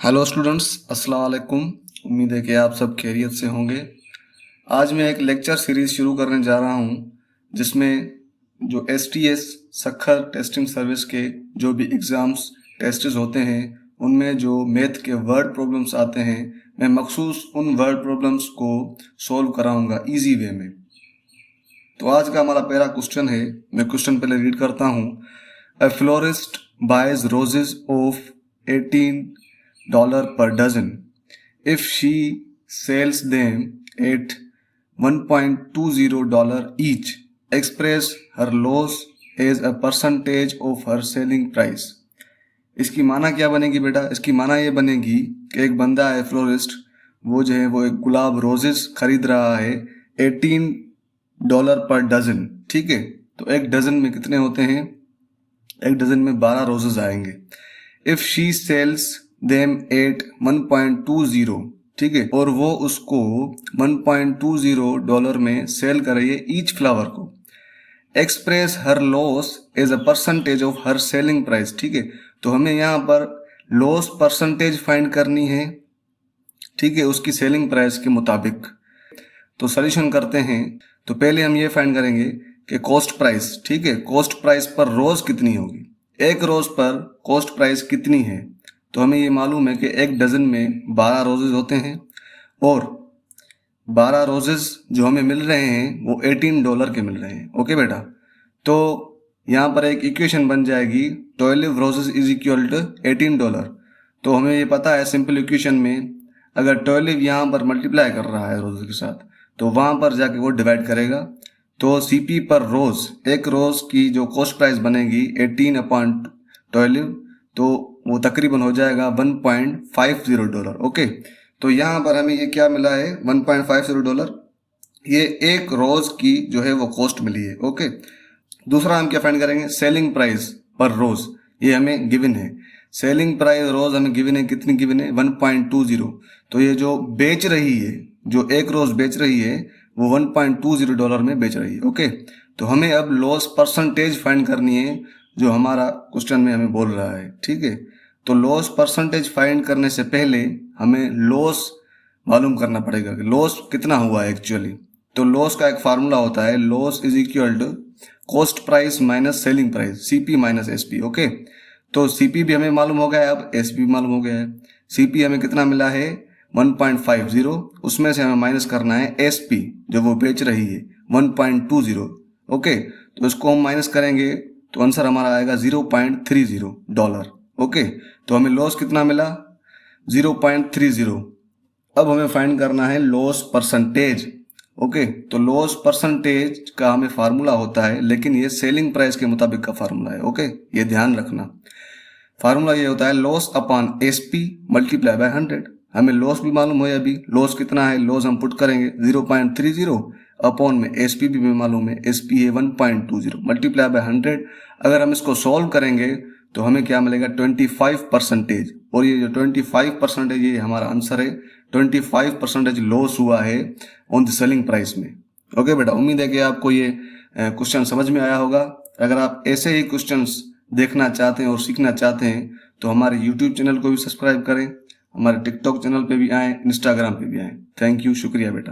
Hello students, अस्सलाम वालेकुम। उम्मीद है कि आप सब खैरियत से होंगे। आज मैं एक लेक्चर सीरीज़ शुरू करने जा रहा हूं जिसमें जो STS सखर टेस्टिंग सर्विस के जो भी एग्ज़ाम्स टेस्ट्स होते हैं उनमें जो मैथ के वर्ड प्रॉब्लम्स आते हैं, मैं मखसूस उन वर्ड प्रॉब्लम्स को सॉल्व कराऊंगा ईजी वे में। तो आज का हमारा पहला क्वेश्चन है, मैं क्वेश्चन पहले रीड करता हूँ। A florist buys roses of $18 per dozen. If she sells them at $1.20 each, express her loss as a percentage of her selling price. इसकी माना क्या बनेगी बेटा? इसकी माना ये बनेगी कि एक बंदा है फ्लोरिस्ट, वो जो है वो एक गुलाब रोजेस खरीद रहा है $18 पर डजन। ठीक है, तो एक डजन में कितने होते हैं? एक डजन में 12 रोजेस आएंगे। If she sales them at 1.20, ठीक है, और वो उसको $1.20 में सेल कर रही है ईच फ्लावर को। Express her loss as a percentage of her selling price. ठीक है, तो हमें यहाँ पर लॉस परसेंटेज फाइंड करनी है, ठीक है, उसकी सेलिंग प्राइस के मुताबिक। तो सॉल्यूशन करते हैं। तो पहले हम ये फाइंड करेंगे कि कॉस्ट प्राइस, ठीक है, कॉस्ट प्राइस पर रोज कितनी होगी, एक रोज पर कॉस्ट प्राइस कितनी है। तो हमें ये मालूम है कि एक डजन में 12 रोजेज होते हैं और 12 रोजेज जो हमें मिल रहे हैं वो $18 के मिल रहे हैं। ओके बेटा, तो यहाँ पर एक इक्वेशन बन जाएगी 12 रोजेज इज इक्वल टू $18। तो हमें ये पता है सिंपल इक्वेशन में अगर 12 यहाँ पर मल्टीप्लाई कर रहा है रोज के साथ तो वहाँ पर जाके वो डिवाइड करेगा। तो CP पर रोज, एक रोज की जो कॉस्ट प्राइस बनेगी 18/12, तो वो तकरीबन हो जाएगा $1.50। ओके, तो यहाँ पर हमें ये क्या मिला है? $1.50। ये एक रोज की जो है वो कॉस्ट मिली है। ओके, दूसरा हम क्या फाइंड करेंगे? सेलिंग प्राइस पर रोज, ये हमें गिवन है। सेलिंग प्राइस रोज हमें गिवन है, कितनी गिवन है? 1.20। तो ये जो बेच रही है, जो एक रोज बेच रही है वो $1.20 में बेच रही है। ओके, तो हमें अब लॉस परसेंटेज फाइंड करनी है जो हमारा क्वेश्चन में हमें बोल रहा है। ठीक है, तो लॉस परसेंटेज फाइंड करने से पहले हमें लॉस मालूम करना पड़ेगा कि लॉस कितना हुआ है एक्चुअली। तो लॉस का एक फार्मूला होता है, loss is equal to cost price minus selling price, CP minus SP। Okay, तो CP भी हमें मालूम हो गया है, अब SP भी मालूम हो गया है। CP हमें कितना मिला है? 1.50। उसमें से हमें माइनस करना है SP जो वो बेच रही है 1.20। ओके, तो इसको हम माइनस करेंगे तो आंसर हमारा आएगा $0.30। ओके, तो हमें लॉस कितना मिला? 0.30। अब हमें फाइंड करना है लॉस परसेंटेज। ओके, तो लॉस परसेंटेज का हमें फार्मूला होता है, लेकिन ये सेलिंग प्राइस के मुताबिक का फार्मूला है। ओके, ये ध्यान रखना। फार्मूला ये होता है loss upon SP multiply by 100। हमें लॉस भी मालूम है, अभी लॉस कितना है, लॉस हम पुट करेंगे 0.30 अपॉन में SP भी मालूम है, SP है 1.20 मल्टीप्लाई बाय 100। अगर हम इसको सॉल्व करेंगे तो हमें क्या मिलेगा? 25%। और ये जो 25% ये हमारा आंसर है। 25% लॉस हुआ है ऑन द सेलिंग प्राइस में। ओके बेटा, उम्मीद है कि आपको ये क्वेश्चन समझ में आया होगा। अगर आप ऐसे ही क्वेश्चंस देखना चाहते हैं और सीखना चाहते हैं तो हमारे YouTube चैनल को भी सब्सक्राइब करें, हमारे TikTok चैनल पे भी आएँ, Instagram पे भी आएँ। थैंक यू, शुक्रिया बेटा।